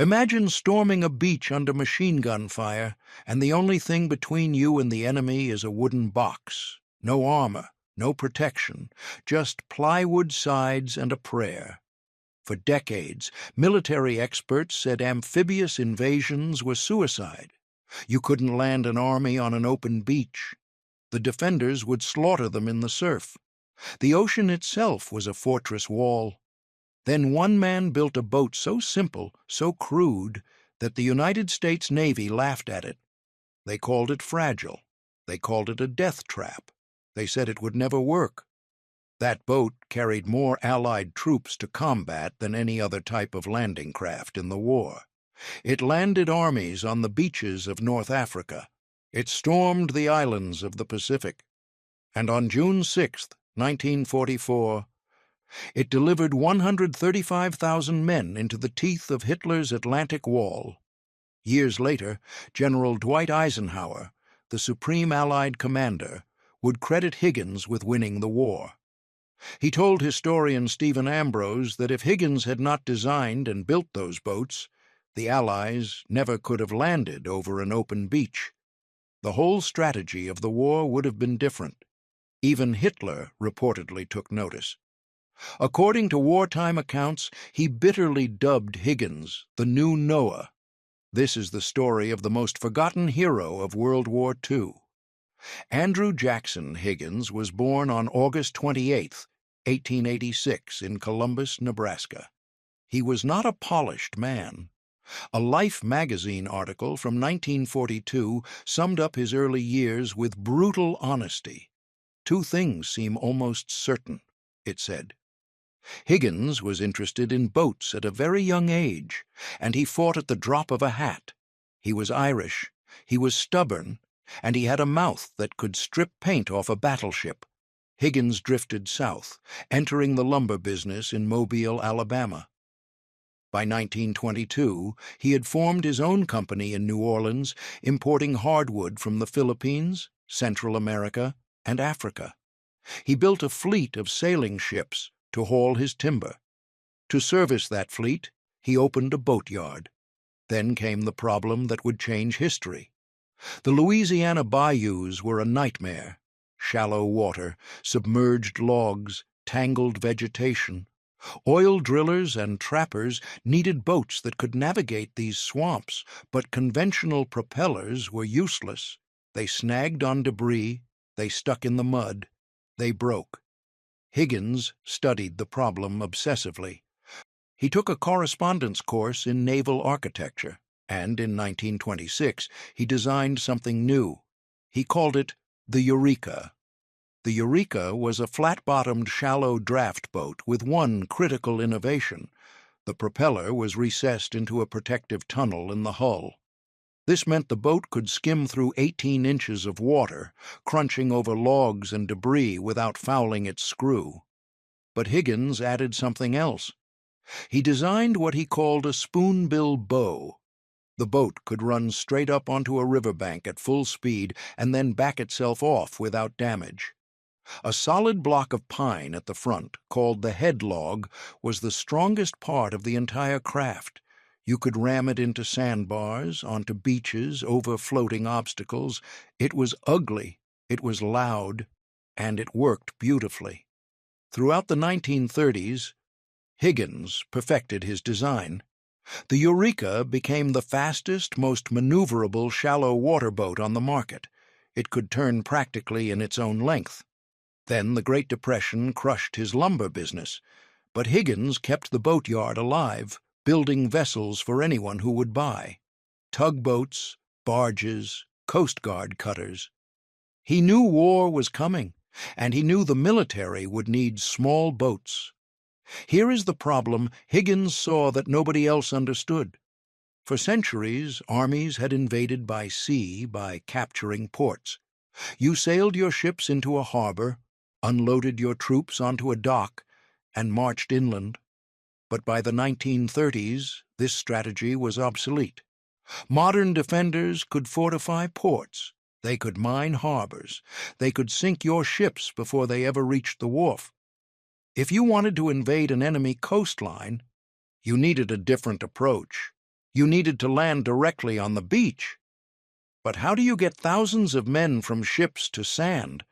Imagine storming a beach under machine gun fire, and the only thing between you and the enemy is a wooden box. No armor, no protection, just plywood sides and a prayer. For decades, military experts said amphibious invasions were suicide. You couldn't land an army on an open beach. The defenders would slaughter them in the surf. The ocean itself was a fortress wall. Then one man built a boat so simple, so crude, that the United States Navy laughed at it. They called it fragile. They called it a death trap. They said it would never work. That boat carried more Allied troops to combat than any other type of landing craft in the war. It landed armies on the beaches of North Africa. It stormed the islands of the Pacific. And on June 6, 1944, it delivered 135,000 men into the teeth of Hitler's Atlantic Wall. Years later, General Dwight Eisenhower, the supreme Allied commander, would credit Higgins with winning the war. He told historian Stephen Ambrose that if Higgins had not designed and built those boats, the Allies never could have landed over an open beach. The whole strategy of the war would have been different. Even Hitler reportedly took notice. According to wartime accounts, he bitterly dubbed Higgins the new Noah. This is the story of the most forgotten hero of World War II. Andrew Jackson Higgins was born on August 28, 1886, in Columbus, Nebraska. He was not a polished man. A Life magazine article from 1942 summed up his early years with brutal honesty. Two things seem almost certain, it said. Higgins was interested in boats at a very young age, and he fought at the drop of a hat. He was Irish, he was stubborn, and he had a mouth that could strip paint off a battleship. Higgins drifted south, entering the lumber business in Mobile, Alabama. By 1922, he had formed his own company in New Orleans, importing hardwood from the Philippines, Central America, and Africa. He built a fleet of sailing ships to haul his timber. To service that fleet, he opened a boatyard. Then came the problem that would change history. The Louisiana bayous were a nightmare. Shallow water, submerged logs, tangled vegetation. Oil drillers and trappers needed boats that could navigate these swamps, but conventional propellers were useless. They snagged on debris, they stuck in the mud, they broke. Higgins studied the problem obsessively. He took a correspondence course in naval architecture, and in 1926 he designed something new. He called it the Eureka. The Eureka was a flat-bottomed shallow draft boat with one critical innovation. The propeller was recessed into a protective tunnel in the hull. This meant the boat could skim through 18 inches of water, crunching over logs and debris without fouling its screw. But Higgins added something else. He designed what he called a spoonbill bow. The boat could run straight up onto a riverbank at full speed and then back itself off without damage. A solid block of pine at the front, called the head log, was the strongest part of the entire craft. You could ram it into sandbars, onto beaches, over floating obstacles. It was ugly, it was loud, and it worked beautifully. Throughout the 1930s, Higgins perfected his design. The Eureka became the fastest, most maneuverable shallow water boat on the market. It could turn practically in its own length. Then the Great Depression crushed his lumber business, but Higgins kept the boatyard alive, building vessels for anyone who would buy. Tugboats, barges, Coast Guard cutters. He knew war was coming, and he knew the military would need small boats. Here is the problem Higgins saw that nobody else understood. For centuries, armies had invaded by sea by capturing ports. You sailed your ships into a harbor, unloaded your troops onto a dock, and marched inland. But by the 1930s, this strategy was obsolete. Modern defenders could fortify ports. They could mine harbors. They could sink your ships before they ever reached the wharf. If you wanted to invade an enemy coastline, you needed a different approach. You needed to land directly on the beach. But how do you get thousands of men from ships to sand?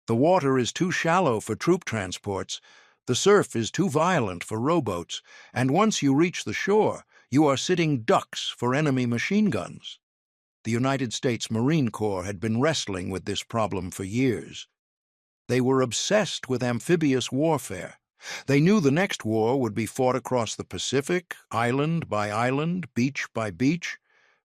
The water is too shallow for troop transports, the surf is too violent for rowboats, and once you reach the shore, you are sitting ducks for enemy machine guns. The United States Marine Corps had been wrestling with this problem for years. They were obsessed with amphibious warfare. They knew the next war would be fought across the Pacific, island by island, beach by beach,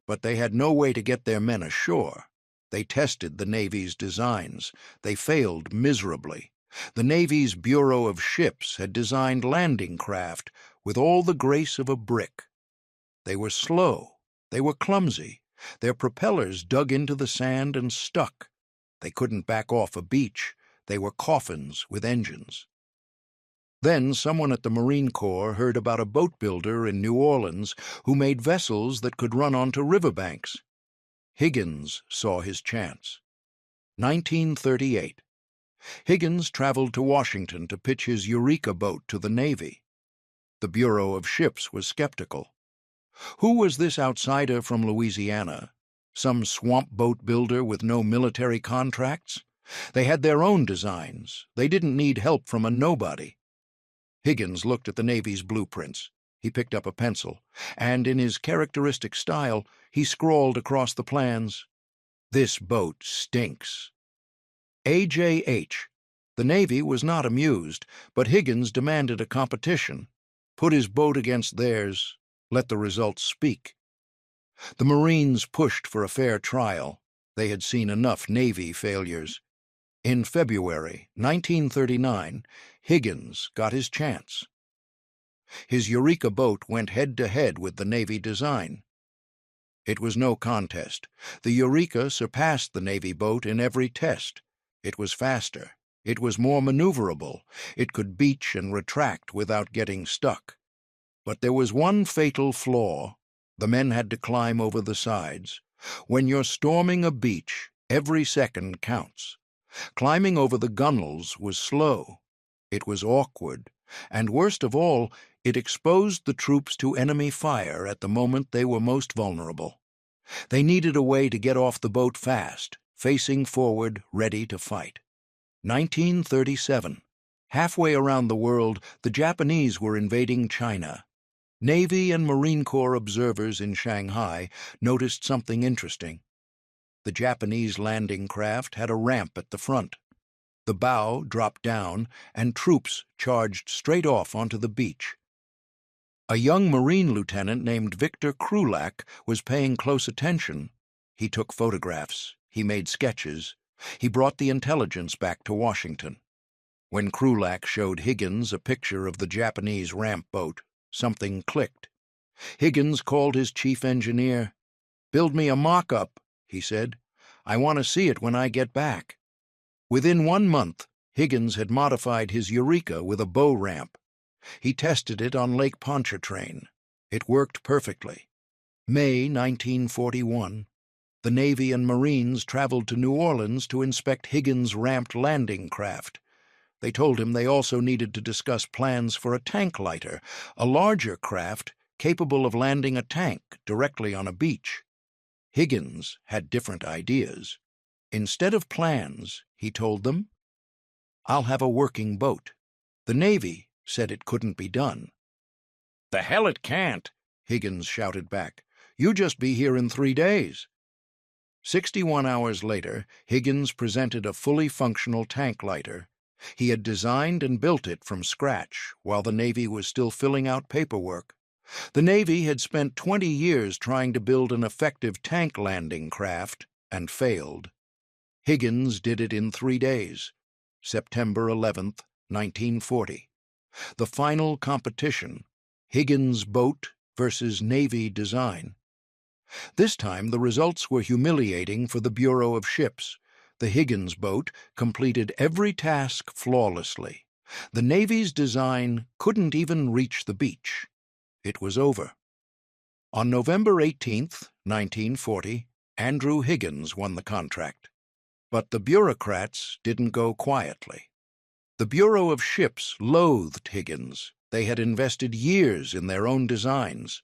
but they had no way to get their men ashore. They tested the Navy's designs. They failed miserably. The Navy's Bureau of Ships had designed landing craft with all the grace of a brick. They were slow. They were clumsy. Their propellers dug into the sand and stuck. They couldn't back off a beach. They were coffins with engines. Then someone at the Marine Corps heard about a boat builder in New Orleans who made vessels that could run onto riverbanks. Higgins saw his chance. 1938. Higgins traveled to Washington to pitch his Eureka boat to the Navy. The Bureau of Ships was skeptical. Who was this outsider from Louisiana? Some swamp boat builder with no military contracts? They had their own designs. They didn't need help from a nobody. Higgins looked at the Navy's blueprints. He picked up a pencil, and in his characteristic style, he scrawled across the plans, "This boat stinks." AJH. The Navy was not amused, but Higgins demanded a competition. Put his boat against theirs. Let the results speak. The Marines pushed for a fair trial. They had seen enough Navy failures. In February 1939, Higgins got his chance. His Eureka boat went head-to-head with the Navy design. It was no contest. The Eureka surpassed the Navy boat in every test. It was faster. It was more maneuverable. It could beach and retract without getting stuck. But there was one fatal flaw. The men had to climb over the sides. When you're storming a beach, every second counts. Climbing over the gunwales was slow. It was awkward, and worst of all, it exposed the troops to enemy fire at the moment they were most vulnerable. They needed a way to get off the boat fast, facing forward, ready to fight. 1937. Halfway around the world, the Japanese were invading China. Navy and Marine Corps observers in Shanghai noticed something interesting. The Japanese landing craft had a ramp at the front. The bow dropped down, and troops charged straight off onto the beach. A young Marine lieutenant named Victor Krulak was paying close attention. He took photographs. He made sketches. He brought the intelligence back to Washington. When Krulak showed Higgins a picture of the Japanese ramp boat, something clicked. Higgins called his chief engineer. "Build me a mock-up," he said. "I want to see it when I get back." Within 1 month, Higgins had modified his Eureka with a bow ramp. He tested it on Lake Pontchartrain. It worked perfectly. May 1941. The Navy and Marines traveled to New Orleans to inspect Higgins' ramped landing craft. They told him they also needed to discuss plans for a tank lighter, a larger craft capable of landing a tank directly on a beach. Higgins had different ideas. Instead of plans, he told them, "I'll have a working boat." The Navy said it couldn't be done. "The hell it can't," Higgins shouted back. "You just be here in 3 days." 61 hours later, Higgins presented a fully functional tank lighter. He had designed and built it from scratch while the Navy was still filling out paperwork. The Navy had spent 20 years trying to build an effective tank landing craft and failed. Higgins did it in 3 days, September 11th, 1940. The final competition, Higgins' boat versus Navy design. This time the results were humiliating for the Bureau of Ships. The Higgins boat completed every task flawlessly. The Navy's design couldn't even reach the beach. It was over. On November 18th, 1940, Andrew Higgins won the contract. But the bureaucrats didn't go quietly. The Bureau of Ships loathed Higgins. They had invested years in their own designs.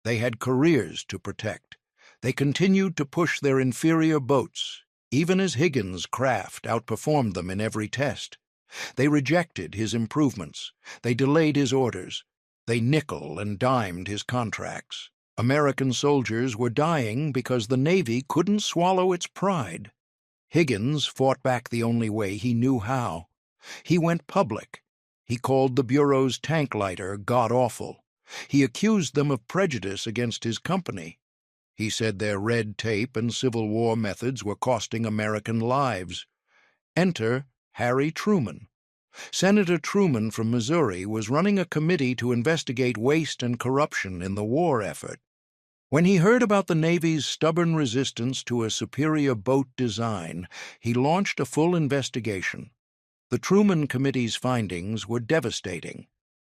They had careers to protect. They continued to push their inferior boats, even as Higgins' craft outperformed them in every test. They rejected his improvements. They delayed his orders. They nickel and dimed his contracts. American soldiers were dying because the Navy couldn't swallow its pride. Higgins fought back the only way he knew how. He went public. He called the Bureau's tank lighter god-awful. He accused them of prejudice against his company. He said their red tape and Civil War methods were costing American lives. Enter Harry Truman. Senator Truman from Missouri was running a committee to investigate waste and corruption in the war effort. When he heard about the Navy's stubborn resistance to a superior boat design, he launched a full investigation. The Truman Committee's findings were devastating.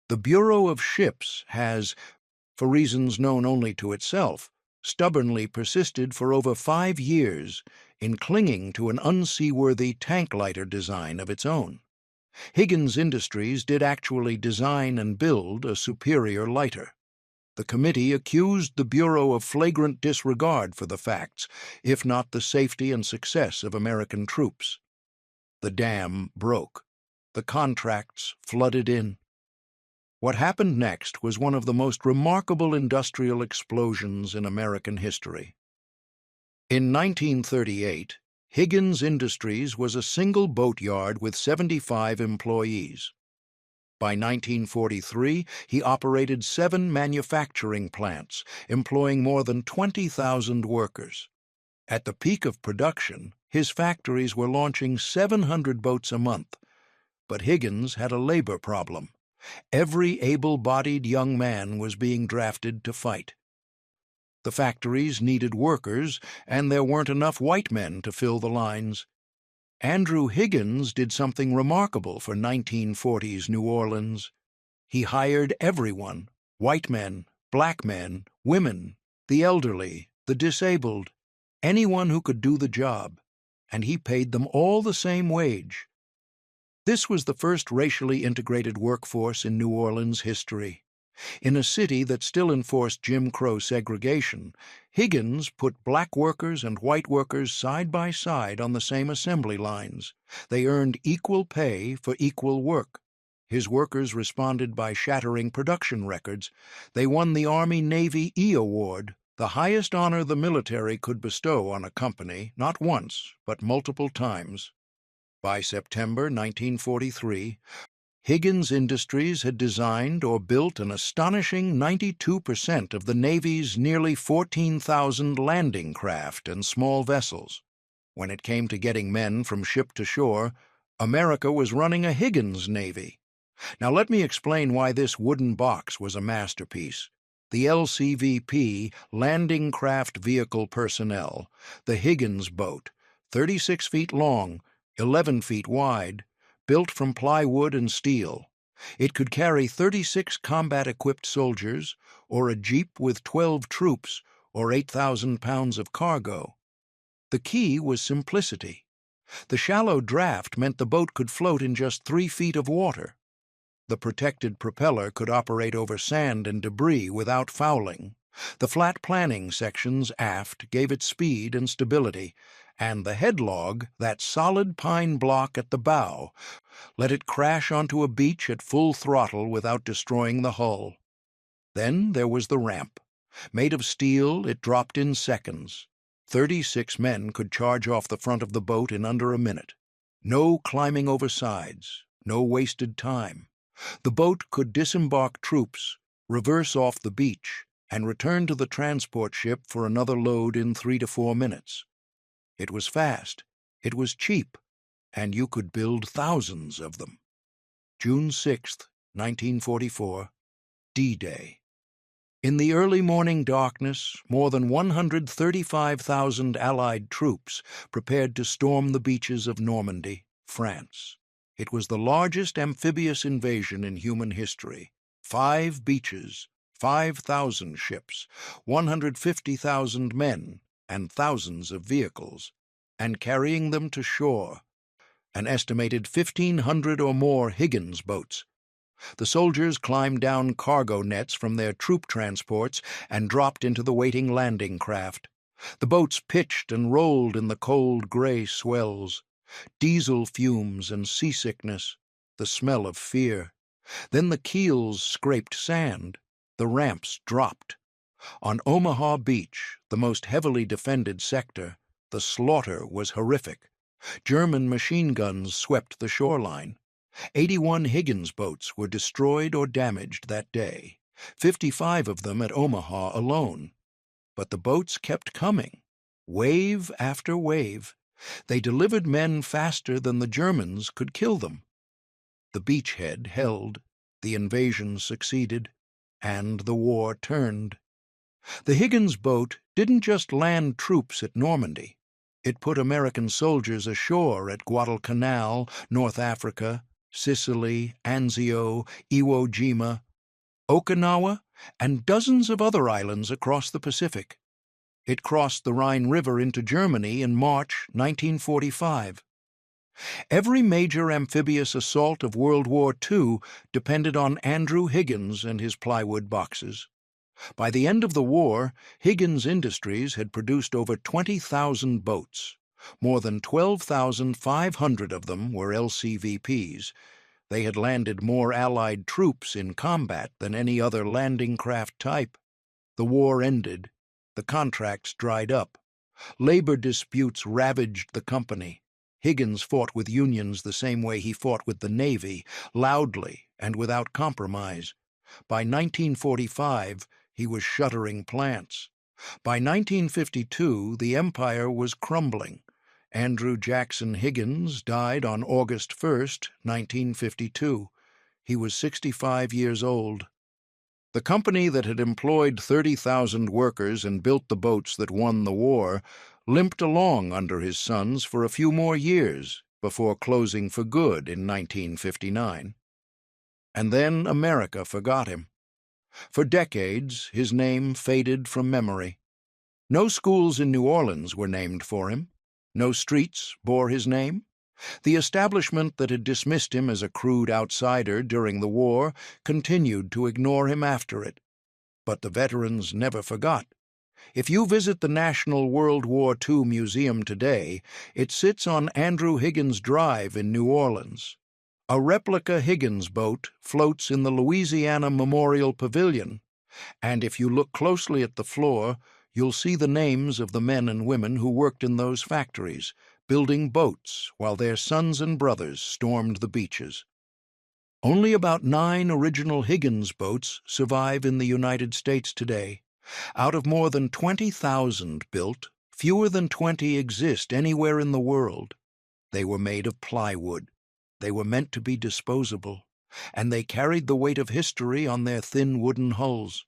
The Bureau of Ships has, for reasons known only to itself, stubbornly persisted for over 5 years in clinging to an unseaworthy tank lighter design of its own. Higgins Industries did actually design and build a superior lighter. The committee accused the Bureau of flagrant disregard for the facts, if not the safety and success of American troops. The dam broke. The contracts flooded in. What happened next was one of the most remarkable industrial explosions in American history. In 1938, Higgins Industries was a single boatyard with 75 employees. By 1943, he operated 7 manufacturing plants, employing more than 20,000 workers. At the peak of production, his factories were launching 700 boats a month. But Higgins had a labor problem. Every able-bodied young man was being drafted to fight. The factories needed workers, and there weren't enough white men to fill the lines. Andrew Higgins did something remarkable for 1940s New Orleans. He hired everyone: white men, black men, women, the elderly, the disabled, anyone who could do the job, and he paid them all the same wage. This was the first racially integrated workforce in New Orleans history. In a city that still enforced Jim Crow segregation, Higgins put black workers and white workers side by side on the same assembly lines. They earned equal pay for equal work. His workers responded by shattering production records. They won the Army-Navy E Award, the highest honor the military could bestow on a company, not once, but multiple times. By September 1943, Higgins Industries had designed or built an astonishing 92% of the Navy's nearly 14,000 landing craft and small vessels. When it came to getting men from ship to shore, America was running a Higgins Navy. Now let me explain why this wooden box was a masterpiece. The LCVP, Landing Craft Vehicle Personnel, the Higgins boat, 36 feet long, 11 feet wide, built from plywood and steel. It could carry 36 combat-equipped soldiers, or a jeep with 12 troops, or 8,000 pounds of cargo. The key was simplicity. The shallow draft meant the boat could float in just 3 feet of water. The protected propeller could operate over sand and debris without fouling. The flat planning sections aft gave it speed and stability, and the headlog, that solid pine block at the bow, let it crash onto a beach at full throttle without destroying the hull. Then there was the ramp. Made of steel, it dropped in seconds. 36 men could charge off the front of the boat in under a minute. No climbing over sides, no wasted time. The boat could disembark troops, reverse off the beach, and return to the transport ship for another load in 3 to 4 minutes. It was fast, it was cheap, and you could build thousands of them. June 6, 1944, D-Day. In the early morning darkness, more than 135,000 Allied troops prepared to storm the beaches of Normandy, France. It was the largest amphibious invasion in human history. 5 beaches, 5,000 ships, 150,000 men, and thousands of vehicles, and carrying them to shore, an estimated 1,500 or more Higgins boats. The soldiers climbed down cargo nets from their troop transports and dropped into the waiting landing craft. The boats pitched and rolled in the cold gray swells. Diesel fumes and seasickness, the smell of fear. Then the keels scraped sand. The ramps dropped. On Omaha Beach, the most heavily defended sector, the slaughter was horrific. German machine guns swept the shoreline. 81 Higgins boats were destroyed or damaged that day, 55 of them at Omaha alone. But the boats kept coming, wave after wave. They delivered men faster than the Germans could kill them. The beachhead held, the invasion succeeded, and the war turned. The Higgins boat didn't just land troops at Normandy. It put American soldiers ashore at Guadalcanal, North Africa, Sicily, Anzio, Iwo Jima, Okinawa, and dozens of other islands across the Pacific. It crossed the Rhine River into Germany in March 1945. Every major amphibious assault of World War II depended on Andrew Higgins and his plywood boxes. By the end of the war, Higgins Industries had produced over 20,000 boats. More than 12,500 of them were LCVPs. They had landed more Allied troops in combat than any other landing craft type. The war ended. The contracts dried up. Labor disputes ravaged the company. Higgins fought with unions the same way he fought with the Navy, loudly and without compromise. By 1945, he was shuttering plants. By 1952, the empire was crumbling. Andrew Jackson Higgins died on August 1, 1952. He was 65 years old. The company that had employed 30,000 workers and built the boats that won the war limped along under his sons for a few more years before closing for good in 1959. And then America forgot him. For decades, his name faded from memory. No schools in New Orleans were named for him. No streets bore his name. The establishment that had dismissed him as a crude outsider during the war continued to ignore him after it. But the veterans never forgot. If you visit the National World War II Museum today, it sits on Andrew Higgins Drive in New Orleans. A replica Higgins boat floats in the Louisiana Memorial Pavilion, and if you look closely at the floor, you'll see the names of the men and women who worked in those factories, building boats while their sons and brothers stormed the beaches. Only about 9 original Higgins boats survive in the United States today. Out of more than 20,000 built, fewer than 20 exist anywhere in the world. They were made of plywood. They were meant to be disposable, and they carried the weight of history on their thin wooden hulls.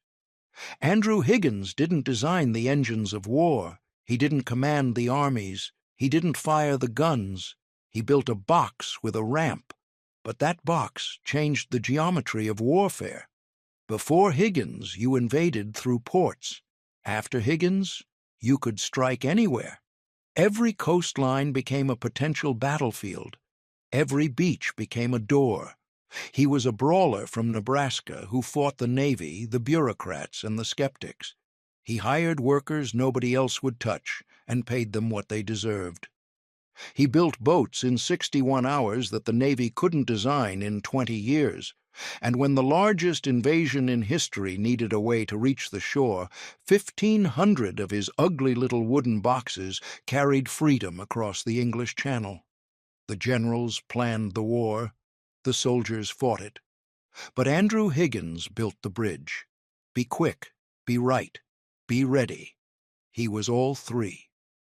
Andrew Higgins didn't design the engines of war. He didn't command the armies. He didn't fire the guns. He built a box with a ramp. But that box changed the geometry of warfare. Before Higgins, you invaded through ports. After Higgins, you could strike anywhere. Every coastline became a potential battlefield. Every beach became a door. He was a brawler from Nebraska who fought the Navy, the bureaucrats, and the skeptics. He hired workers nobody else would touch and paid them what they deserved. He built boats in 61 hours that the Navy couldn't design in 20 years. And when the largest invasion in history needed a way to reach the shore, 1,500 of his ugly little wooden boxes carried freedom across the English Channel. The generals planned the war. The soldiers fought it. But Andrew Higgins built the bridge. Be quick, be right, be ready. He was all three.